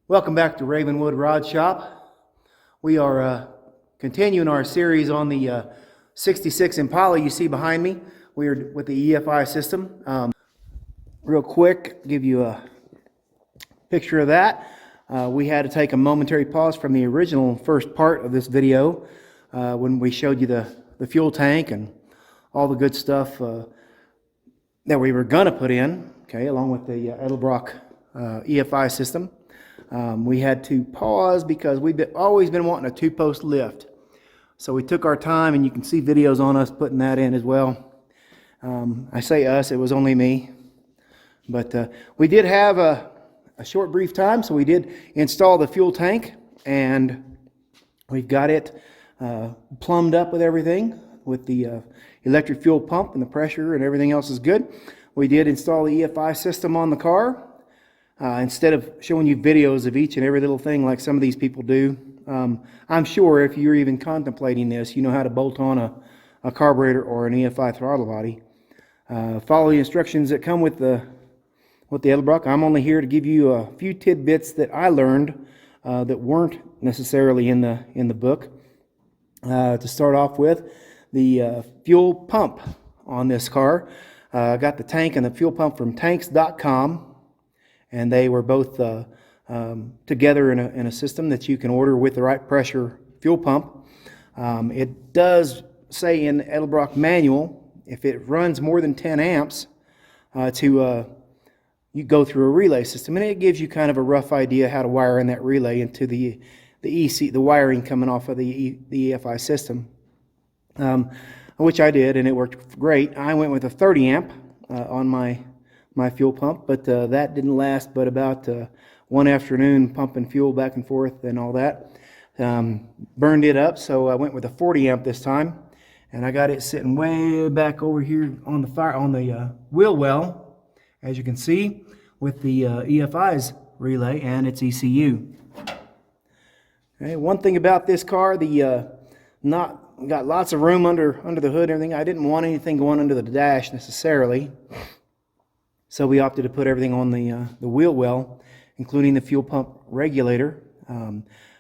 Welcome back to Ravenwood Rod Shop. We are continuing our series on the 66 Impala you see behind me. We are with the EFI system. Real quick, give you a picture of that. We had to take a momentary pause from the original first part of this video when we showed you the fuel tank and all the good stuff that we were going to put in, okay, along with the Edelbrock EFI system. We had to pause because we've always been wanting a two-post lift. So we took our time, and you can see videos on us putting that in as well. I say us, it was only me. But we did have a short brief time, so we did install the fuel tank, and we've got it plumbed up with everything, with the electric fuel pump and the pressure and everything else is good. We did install the EFI system on the car. Instead of showing you videos of each and every little thing like some of these people do, I'm sure if you're even contemplating this, you know how to bolt on a carburetor or an EFI throttle body. Follow the instructions that come with the Edelbrock. I'm only here to give you a few tidbits that I learned that weren't necessarily in the book. To start off with, the fuel pump on this car. I got the tank and the fuel pump from tanks.com. And they were both together in a system that you can order with the right pressure fuel pump. It does say in the Edelbrock manual, if it runs more than 10 amps, you go through a relay system, and it gives you kind of a rough idea how to wire in that relay into the wiring coming off of the EFI system, which I did, and it worked great. I went with a 30 amp on my fuel pump, but that didn't last but about one afternoon, pumping fuel back and forth and all that. Burned it up, so I went with a 40 amp this time, and I got it sitting way back over here on the wheel well, as you can see, with the EFI's relay and its ECU. Okay, one thing about this car, got lots of room under the hood and everything. I didn't want anything going under the dash necessarily. So we opted to put everything on the wheel well, including the fuel pump regulator.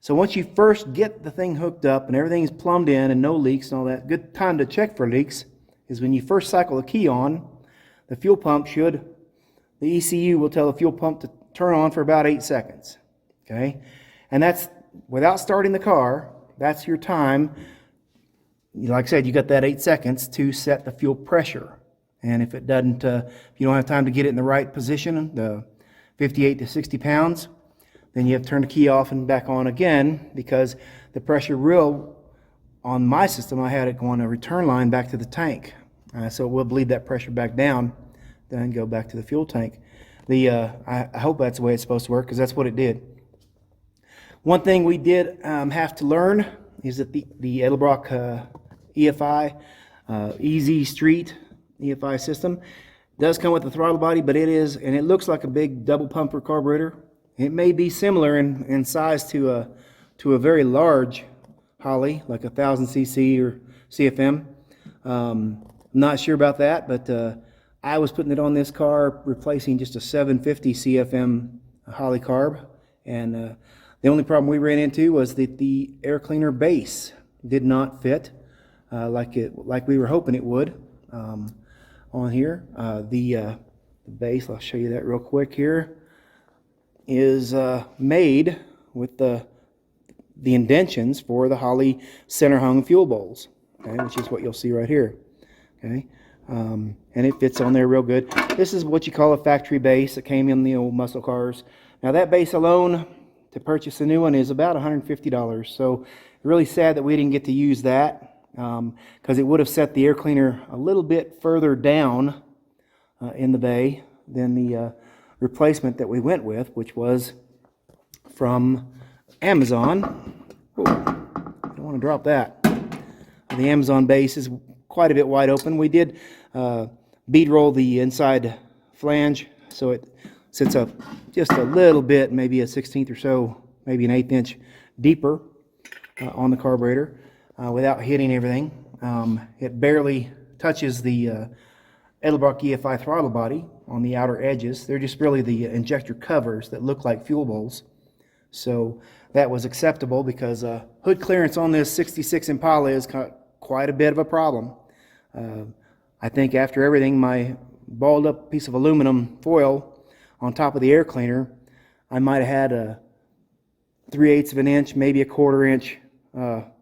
So once you first get the thing hooked up and everything's plumbed in and no leaks and all that, good time to check for leaks is when you first cycle the key on. The fuel pump the ECU will tell the fuel pump to turn on for about 8 seconds. Okay, and that's without starting the car. That's your time. Like I said, you got that 8 seconds to set the fuel pressure. And if it doesn't, if you don't have time to get it in the right position, the 58 to 60 pounds, then you have to turn the key off and back on again, because the pressure on my system, I had it going a return line back to the tank. So it will bleed that pressure back down, then go back to the fuel tank. I hope that's the way it's supposed to work, because that's what it did. One thing we did have to learn is that the Edelbrock EFI Easy Street EFI system does come with a throttle body, but it looks like a big double pumper carburetor. It may be similar in size to a very large Holley, like 1000 cc or CFM. I'm not sure about that, but I was putting it on this car, replacing just a 750 CFM Holley carb, and the only problem we ran into was that the air cleaner base did not fit like we were hoping it would. On here, the base, I'll show you that real quick here, is made with the indentions for the Holley center hung fuel bowls, okay, which is what you'll see right here. Okay, and it fits on there real good. This is what you call a factory base that came in the old muscle cars. Now that base alone, to purchase a new one, is about $150. So really sad that we didn't get to use that, because it would have set the air cleaner a little bit further down in the bay than the replacement that we went with, which was from Amazon. Oh, I don't want to drop that. The Amazon base is quite a bit wide open. We did bead roll the inside flange, so it sits up just a little bit, maybe a 1/16 or so, maybe an 1/8 inch deeper on the carburetor. Without hitting everything. It barely touches the Edelbrock EFI throttle body on the outer edges. They're just really the injector covers that look like fuel bowls. So that was acceptable because hood clearance on this 66 Impala is quite a bit of a problem. I think after everything, my balled up piece of aluminum foil on top of the air cleaner, I might have had a 3/8 of an inch, maybe a 1/4 inch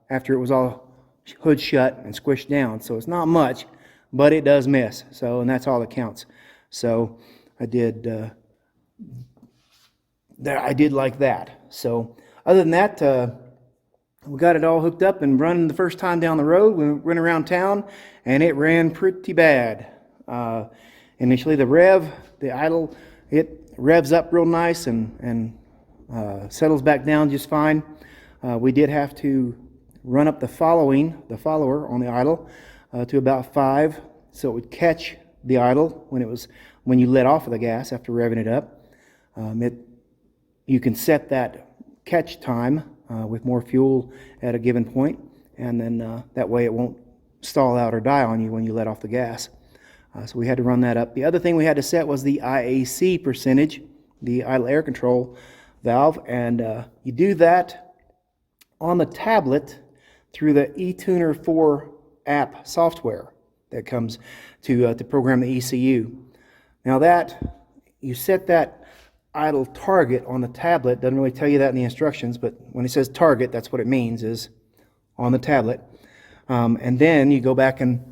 after it was all hood shut and squished down. So it's not much, but it does miss. So, and that's all that counts. So I did like that. So other than that, we got it all hooked up and running the first time down the road. We went around town, and it ran pretty bad. Initially, the idle, it revs up real nice and settles back down just fine. We did have to run up the follower on the idle to about 5, so it would catch the idle when you let off of the gas after revving it up. You can set that catch time with more fuel at a given point, and then that way it won't stall out or die on you when you let off the gas. So we had to run that up. The other thing we had to set was the IAC percentage, the idle air control valve, and you do that on the tablet through the eTuner 4 app software that comes to program the ECU. Now that you set that idle target on the tablet, doesn't really tell you that in the instructions, but when it says target, that's what it means, is on the tablet. And then you go back and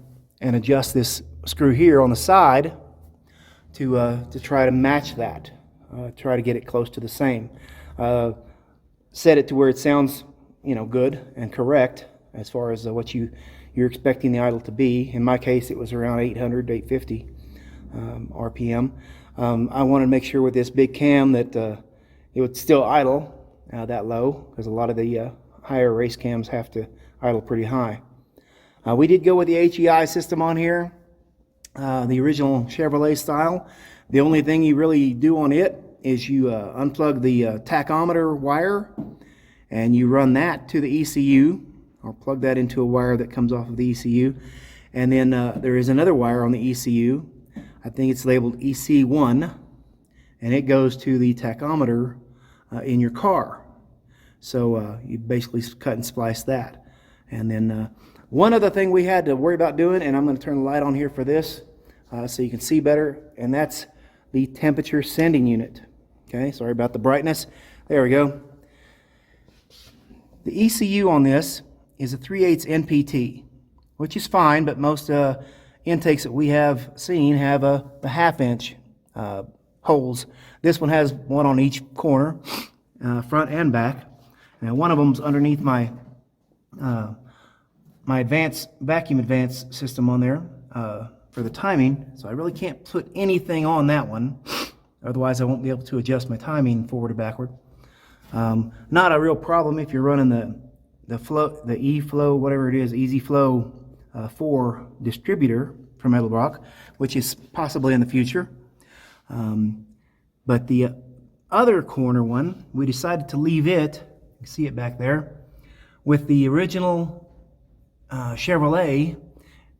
adjust this screw here on the side to try to match that, try to get it close to the same. Set it to where it sounds, good and correct as far as what you're expecting the idle to be. In my case, it was around 800 to 850 RPM. I wanted to make sure with this big cam that it would still idle that low, because a lot of the higher race cams have to idle pretty high. We did go with the HEI system on here, the original Chevrolet style. The only thing you really do on it is you unplug the tachometer wire and you run that to the ECU, or plug that into a wire that comes off of the ECU. And then there is another wire on the ECU. I think it's labeled EC1, and it goes to the tachometer in your car. So you basically cut and splice that. And then one other thing we had to worry about doing, and I'm going to turn the light on here for this so you can see better, and that's the temperature sending unit. Okay, sorry about the brightness. There we go. The ECU on this is a 3/8 NPT, which is fine, but most intakes that we have seen have the 1/2 inch holes. This one has one on each corner, front and back. Now one of them's underneath my vacuum advance system on there for the timing, so I really can't put anything on that one, otherwise I won't be able to adjust my timing forward or backward. Not a real problem if you're running the E-Flow, whatever it is, Easy Flow 4 distributor from Edelbrock, which is possibly in the future. But the other corner one, we decided to leave it, you can see it back there, with the original Chevrolet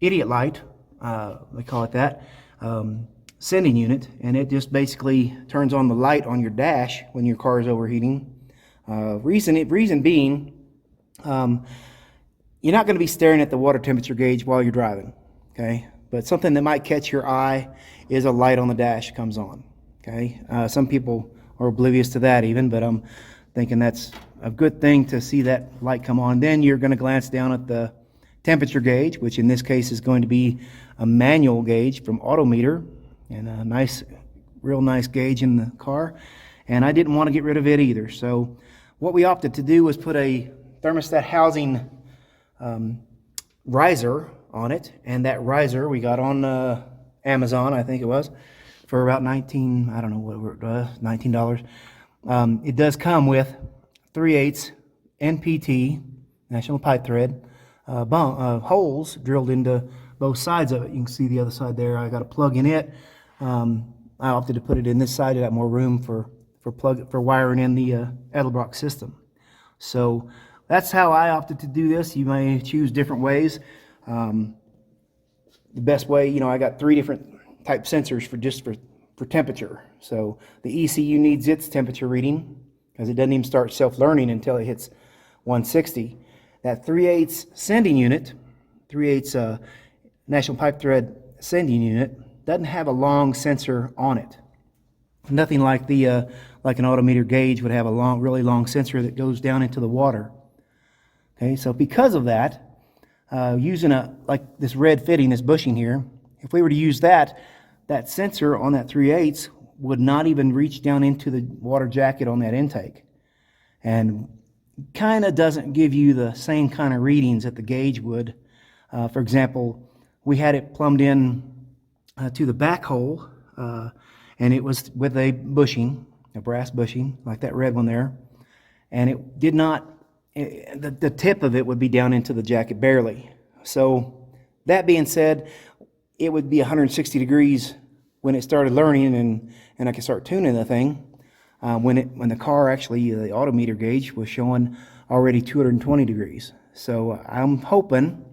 idiot light, they call it that, sending unit, and it just basically turns on the light on your dash when your car is overheating. Reason being, you're not going to be staring at the water temperature gauge while you're driving, okay? But something that might catch your eye is a light on the dash comes on, okay? Some people are oblivious to that even, but I'm thinking that's a good thing to see that light come on. Then you're going to glance down at the temperature gauge, which in this case is going to be a manual gauge from Autometer, and a real nice gauge in the car. And I didn't want to get rid of it either. So what we opted to do was put a thermostat housing riser on it, and that riser we got on Amazon, I think it was, for about $19. It does come with 3/8 NPT, National Pipe Thread, holes drilled into both sides of it. You can see the other side there. I got a plug in it. I opted to put it in this side. It got more room for wiring in the Edelbrock system. So that's how I opted to do this. You may choose different ways. The best way, I got 3 different type sensors for temperature. So the ECU needs its temperature reading, because it doesn't even start self-learning until it hits 160. That 3/8 sending unit, 3/8 National Pipe Thread sending unit, doesn't have a long sensor on it. Nothing like the like an autometer gauge would have a long, really long sensor that goes down into the water. Okay, so because of that, using like this red fitting, this bushing here, if we were to use that sensor on that 3/8 would not even reach down into the water jacket on that intake, and kind of doesn't give you the same kind of readings that the gauge would. For example, we had it plumbed in to the back hole, and it was with a bushing, a brass bushing, like that red one there, and it did not, the tip of it would be down into the jacket barely. So that being said, it would be 160 degrees when it started learning, and I could start tuning the thing. When the car actually, the autometer gauge was showing already 220 degrees. So I'm hoping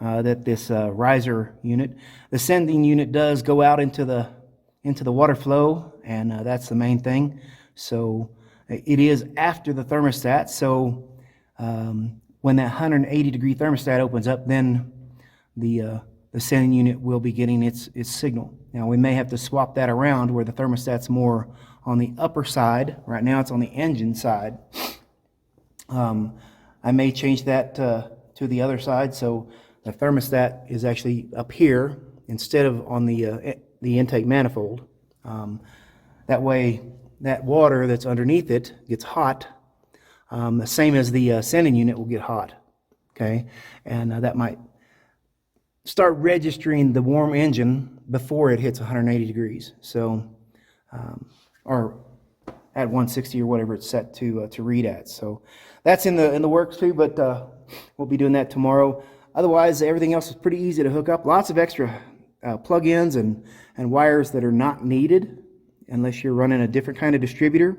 that this riser unit, the sending unit, does go out into the water flow, and that's the main thing. So it is after the thermostat. So when that 180 degree thermostat opens up, then the sending unit will be getting its signal. Now we may have to swap that around where the thermostat's more on the upper side. Right now it's on the engine side. I may change that to the other side, so the thermostat is actually up here instead of on the intake manifold. That way that water that's underneath it gets hot, the same as the sending unit will get hot. Okay, and that might start registering the warm engine before it hits 180 degrees. So, or at 160 or whatever it's set to read at. So that's in the works too, but we'll be doing that tomorrow. Otherwise, everything else is pretty easy to hook up. Lots of extra plug-ins and wires that are not needed unless you're running a different kind of distributor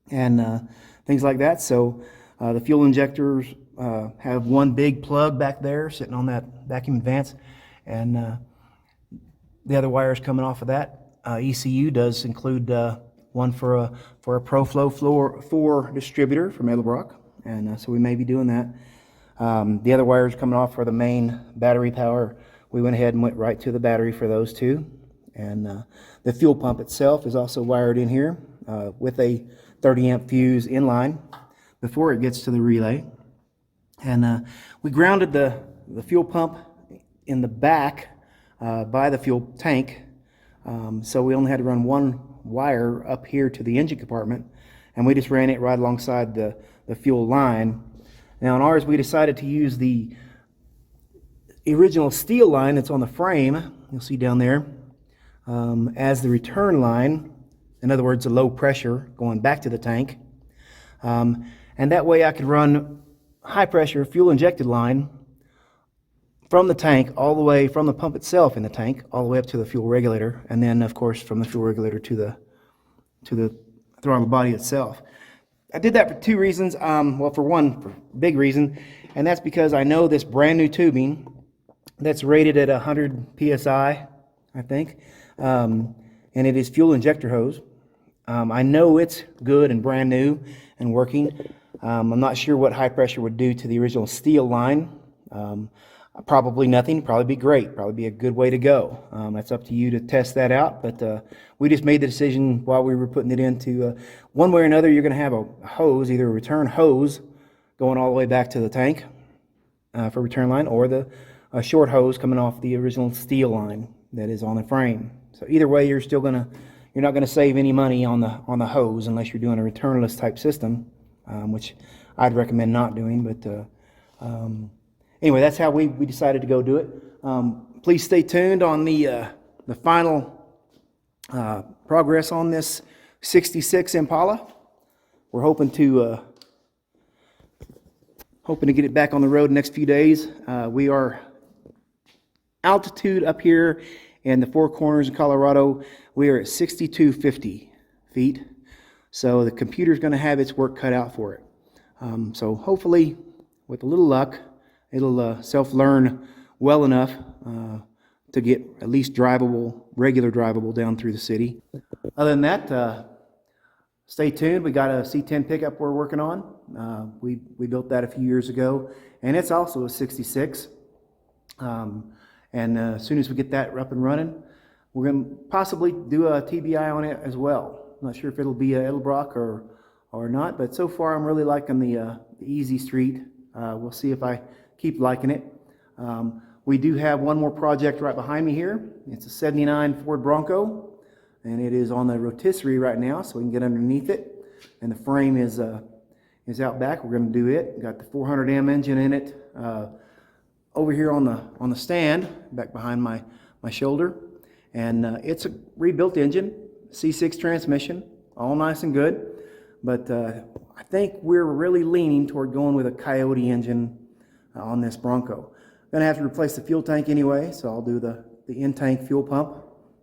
and things like that. So the fuel injectors have one big plug back there sitting on that vacuum advance, and the other wires coming off of that. ECU does include one for a ProFlow 4 distributor from Edelbrock, and so we may be doing that. The other wires coming off for the main battery power, we went ahead and went right to the battery for those two. And the fuel pump itself is also wired in here with a 30 amp fuse inline before it gets to the relay. And we grounded the fuel pump in the back by the fuel tank, so we only had to run one wire up here to the engine compartment, and we just ran it right alongside the fuel line. Now on ours, we decided to use the original steel line that's on the frame, you'll see down there, as the return line. In other words, a low pressure going back to the tank. And that way I could run high pressure fuel injected line from the tank all the way, from the pump itself in the tank all the way up to the fuel regulator, and then of course from the fuel regulator to the throttle body itself. I did that for two reasons. Well, for one big reason, and that's because I know this brand new tubing that's rated at 100 psi, I think, and it is fuel injector hose. I know it's good and brand new and working. I'm not sure what high pressure would do to the original steel line. Probably nothing. Probably be great. Probably be a good way to go. That's up to you to test that out. But we just made the decision while we were putting it into one way or another. You're going to have a hose, either a return hose going all the way back to the tank for return line, or a short hose coming off the original steel line that is on the frame. So either way, you're not going to save any money on the hose unless you're doing a returnless type system, which I'd recommend not doing. But anyway, that's how we decided to go do it. Please stay tuned on the final progress on this 66 Impala. We're hoping to get it back on the road the next few days. We are altitude up here in the Four Corners in Colorado. We are at 6,250 feet. So the computer's going to have its work cut out for it. So hopefully, with a little luck, it'll self-learn well enough to get at least drivable, regular drivable down through the city. Other than that, stay tuned. We got a C10 pickup we're working on. We built that a few years ago, and it's also a 66. And as soon as we get that up and running, we're going to possibly do a TBI on it as well. I'm not sure if it'll be a Edelbrock or not, but so far I'm really liking the Easy Street. We'll see if I keep liking it. We do have one more project right behind me here. It's a 79 Ford Bronco, and it is on the rotisserie right now, so we can get underneath it. And the frame is out back. We're going to do it. Got the 400M engine in it. Over here on the stand, back behind my shoulder, and it's a rebuilt engine, C6 transmission, all nice and good. But I think we're really leaning toward going with a Coyote engine on this Bronco. Gonna have to replace the fuel tank anyway, so I'll do the in-tank fuel pump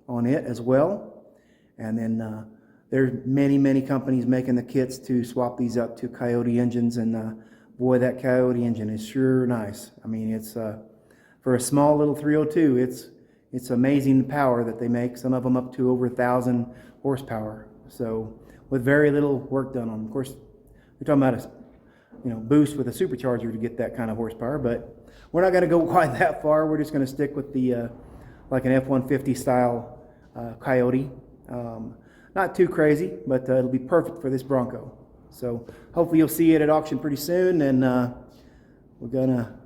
on it as well. And then there's many companies making the kits to swap these up to Coyote engines, and boy, that Coyote engine is sure nice. I mean, it's for a small little 302, it's amazing the power that they make. Some of them up to over 1,000 horsepower. So with very little work done on them. Of course, we're talking about a boost with a supercharger to get that kind of horsepower, but we're not going to go quite that far. We're just going to stick with the like an F-150 style Coyote. Not too crazy, but it'll be perfect for this Bronco. So hopefully you'll see it at auction pretty soon, and we're gonna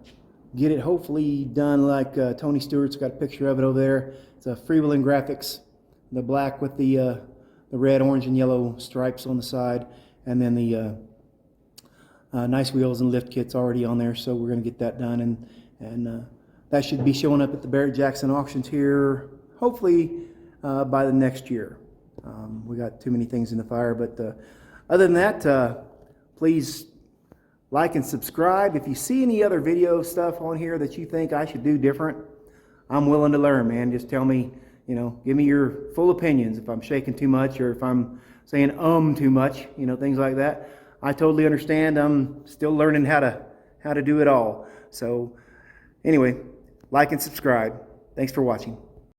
get it hopefully done like Tony Stewart's got a picture of it over there. It's a Freewheeling graphics, the black with the red, orange, and yellow stripes on the side, and then the nice wheels and lift kits already on there. So we're gonna get that done, and that should be showing up at the Barrett-Jackson auctions here hopefully by the next year. We got too many things in the fire, but other than that, please like and subscribe. If you see any other video stuff on here that you think I should do different, I'm willing to learn, man. Just tell me, give me your full opinions. If I'm shaking too much, or if I'm saying too much, things like that. I totally understand. I'm still learning how to do it all. So anyway, like and subscribe. Thanks for watching.